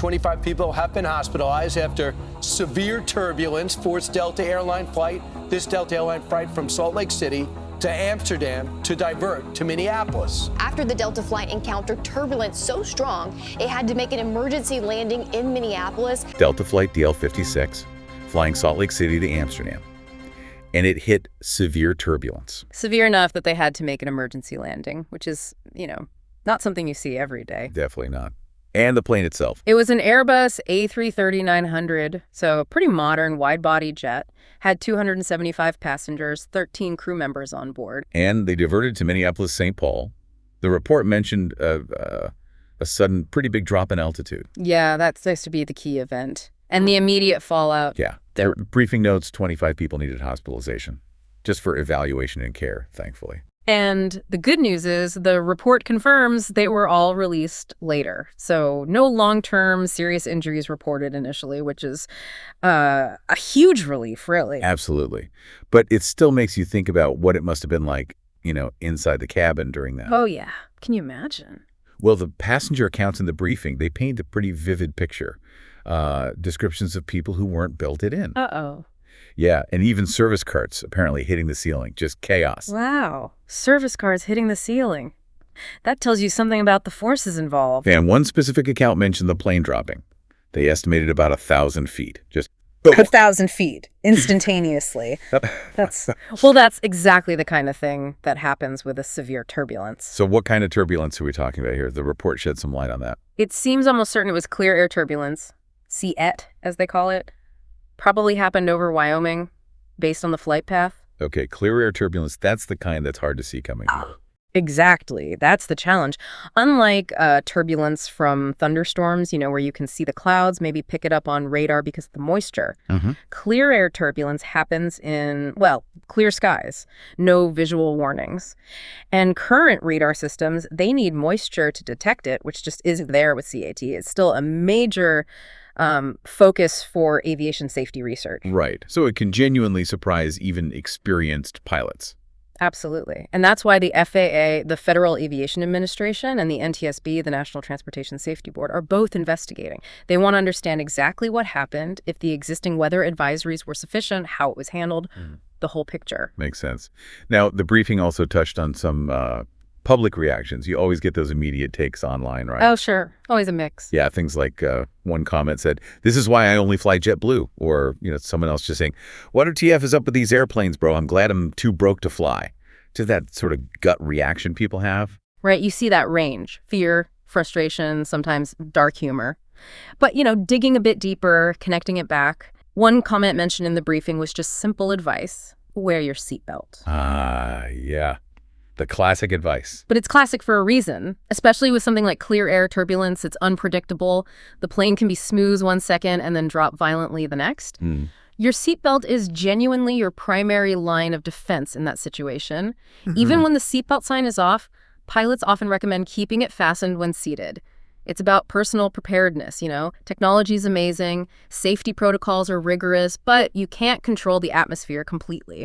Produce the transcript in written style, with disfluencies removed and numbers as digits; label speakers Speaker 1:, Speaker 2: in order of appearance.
Speaker 1: 25 people have been hospitalized after severe turbulence forced Delta Airline flight, this Delta Airline flight from Salt Lake City to Amsterdam to divert to Minneapolis.
Speaker 2: After the Delta flight encountered turbulence so strong, it had to make an emergency landing in Minneapolis.
Speaker 3: Delta Flight DL56, flying Salt Lake City to Amsterdam. And it hit severe turbulence.
Speaker 4: Severe enough that they had to make an emergency landing, which is, not something you see every day.
Speaker 3: Definitely not. And the plane itself.
Speaker 4: It was an Airbus A330-900, so a pretty modern wide-body jet. Had 275 passengers, 13 crew members on board.
Speaker 3: And they diverted to Minneapolis, St. Paul. The report mentioned a sudden, pretty big drop in altitude.
Speaker 4: Yeah, that's supposed to be the key event. And the immediate fallout.
Speaker 3: Yeah. Their briefing notes, 25 people needed hospitalization, just for evaluation and care, thankfully.
Speaker 4: And the good news is the report confirms they were all released later. So no long-term serious injuries reported initially, which is a huge relief, really.
Speaker 3: Absolutely. But it still makes you think about what it must have been like, inside the cabin during that.
Speaker 4: Oh, yeah. Can you imagine?
Speaker 3: Well, the passenger accounts in the briefing, they paint a pretty vivid picture. Descriptions of people who weren't belted in.
Speaker 4: Uh-oh.
Speaker 3: Yeah, and even service carts apparently hitting the ceiling. Just chaos.
Speaker 4: Wow. Service cars hitting the ceiling. That tells you something about the forces involved.
Speaker 3: And one specific account mentioned the plane dropping. They estimated about 1,000 feet. Just boom.
Speaker 4: 1,000 feet instantaneously. That's exactly the kind of thing that happens with a severe turbulence.
Speaker 3: So what kind of turbulence are we talking about here? The report shed some light on that.
Speaker 4: It seems almost certain it was clear air turbulence, CET as they call it. Probably happened over Wyoming, based on the flight path.
Speaker 3: Okay, clear air turbulence, that's the kind that's hard to see coming.
Speaker 4: Exactly. That's the challenge. Unlike turbulence from thunderstorms, where you can see the clouds, maybe pick it up on radar because of the moisture. Clear air turbulence happens in, clear skies, no visual warnings. And current radar systems, they need moisture to detect it, which just isn't there with CAT. It's still a major focus for aviation safety research.
Speaker 3: Right. So it can genuinely surprise even experienced pilots.
Speaker 4: Absolutely. And that's why the FAA, the Federal Aviation Administration, and the NTSB, the National Transportation Safety Board, are both investigating. They want to understand exactly what happened, if the existing weather advisories were sufficient, how it was handled, the whole picture.
Speaker 3: Makes sense. Now, the briefing also touched on some public reactions. You always get those immediate takes online, right?
Speaker 4: Oh, sure. Always a mix.
Speaker 3: Yeah, things like one comment said, "This is why I only fly JetBlue." Or, someone else just saying, "What TF is up with these airplanes, bro? I'm glad I'm too broke to fly." To that sort of gut reaction people have.
Speaker 4: Right. You see that range. Fear, frustration, sometimes dark humor. But, digging a bit deeper, connecting it back. One comment mentioned in the briefing was just simple advice. Wear your seatbelt.
Speaker 3: Yeah. The classic advice.
Speaker 4: But it's classic for a reason, especially with something like clear air turbulence. It's unpredictable. The plane can be smooth one second and then drop violently the next. Your seatbelt is genuinely your primary line of defense in that situation. Even when the seatbelt sign is off, pilots often recommend keeping it fastened when seated. It's about personal preparedness, Technology is amazing, safety protocols are rigorous, but you can't control the atmosphere completely.